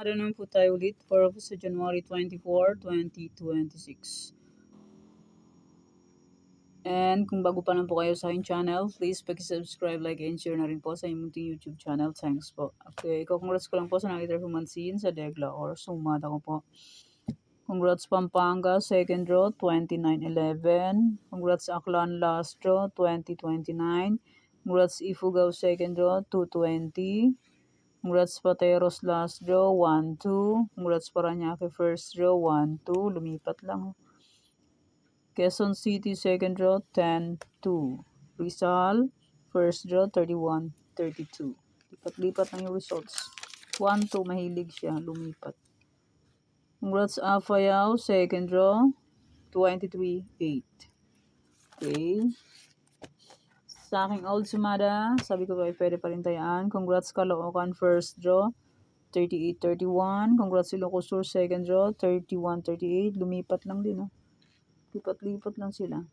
Araw naman po tayo ulit for sa January 24, 2026. And kung bago pa lang po kayo sa aking channel, please pag-subscribe, like, and share na rin po sa inyong YouTube channel. Thanks po. Okay, congrats ko lang po sa nakita pumansin sa Degla or sumata ko po. Congrats Pampanga, second draw, 2911. Congrats Aklan, last draw, 2029. Congrats Ifugao, second draw, 220. Congrats Pateros, last draw, 1-2. Congrats Paranaque, first draw, 1-2. Lumipat lang. Quezon City, second draw, 10-2. Rizal, first draw, 31-32. Lipat-lipat lang yung results. 1-2, mahilig siya, lumipat. Congrats Afayao, second draw, 23-8. Okay. Sa aking old sumada, sabi ko kayo pwede pa rin tayaan. Congrats Caloocan, first draw, 38-31. Congrats Ilocos Sur, second draw, 31-38. Lumipat lang din, oh. Lipat-lipat lang sila.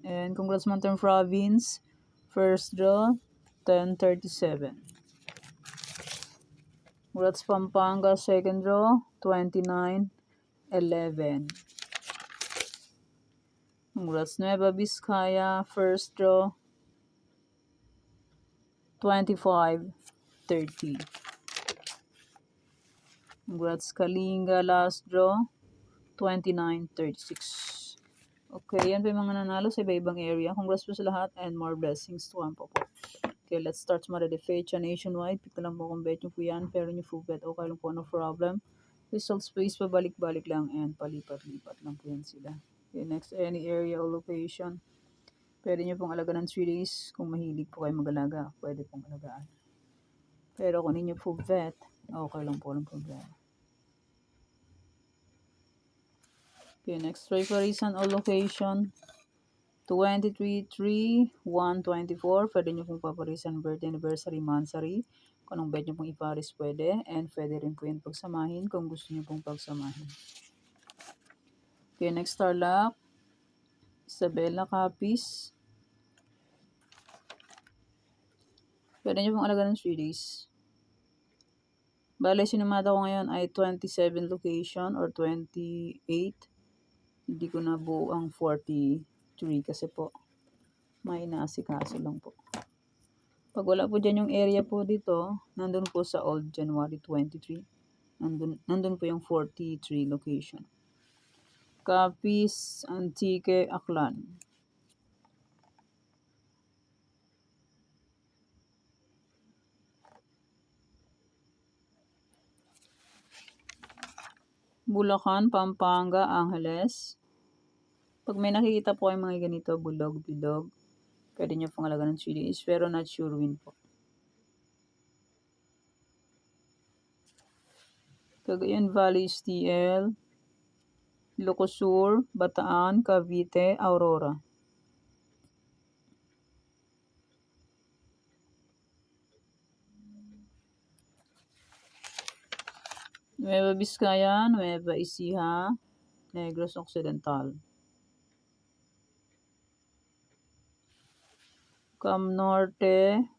And congrats Mountain Province, first draw, 10-37. Congrats Pampanga, second draw, 29-11. Congrats Nueva Vizcaya, first draw, 25-30. Congrats Kalinga, last draw, 29-36. Okay, yan pa yung mga nanalo sa iba-ibang area. Congrats po sa lahat and more blessings to po po. Okay, let's start sa the fecha nationwide. Pick na lang po kung bet nyo po yan. Pero nyo full bet, okay lang po, no problem. Results please, pabalik-balik lang and palipat-lipat lang po yan sila. Okay, next, any area or location. Pwede nyo pong alaga ng 3 days. Kung mahilig po kayo mag-alaga, pwede pong alagaan. Pero kung ninyo full bet, okay lang po, walang problema. Okay, next, preparation or location. 23-3-1-24. Pwede nyo pong paparisan birthday, anniversary, monthsary. Kung anong bet nyo pong iparis pwede. And pwede rin po yun pagsamahin kung gusto nyo pong pagsamahin. Okay, next, Starlock. Isabela Capiz. Pwede nyo pong alaga ng 3 days. Bale, sinumada ko ngayon ay 27 location or 28. Hindi ko na buo ang 43 kasi po may inaasikaso lang po. Pag wala po dyan yung area po dito, nandun po sa old January 23. Nandun po yung 43 location. Capiz, Antique, Aklan. Bulacan, Pampanga, Angeles. Pag may nakikita po kayo mga ganito, bulog, bilog, pwede nyo pong alaga ng 3 days, pero not sure win po. Cagayan Valley, STL, Ilocos Sur, Bataan, Cavite, Aurora. Nueva Vizcaya, Nueva Ecija, Negros Occidental. Cam Norte,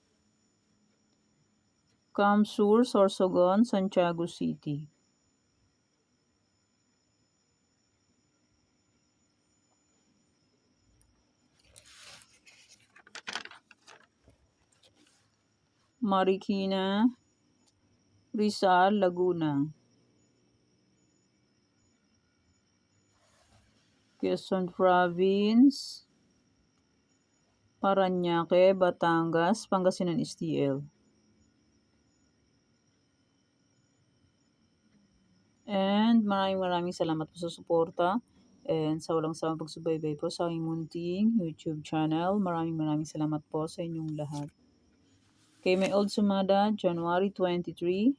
Cam Sur, Sorsogon, Santiago City. Marikina, Rizal, Laguna. Quezon Province, Paranaque, Batangas, Pangasinan STL. And maraming salamat po sa suporta and sa walang sawang pagsubaybay po sa aking munting YouTube channel. Maraming salamat po sa inyong lahat. Okay, may old sumada, January 23.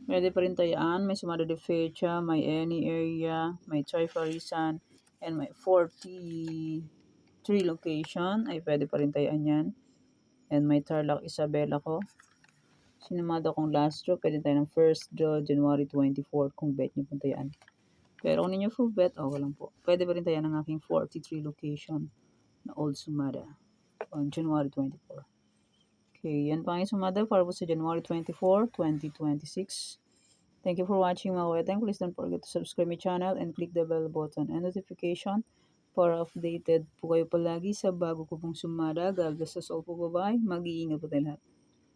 Pwede pa rin tayaan, may sumada de fecha, may any area, may trifarisan, and may 43 location. Ay pwede pa rin tayaan yan. And may Tarlac Isabela ko. Sinumada kong last draw, pwede tayo ng first draw, January 24, kung bet nyo pong tayaan. Pero kung ninyo full bet, okay lang po. Pwede pa rin tayaan ng aking 43 location na old sumada on January 24. Okay, yan pa ang sumada para po sa January 24, 2026. Thank you for watching mga weteng. Please don't forget to subscribe my channel and click the bell button and notification para updated po kayo palagi sa bago ko pong sumada. God bless us all po. Bye-bye. Mag-iingat po tayo lahat.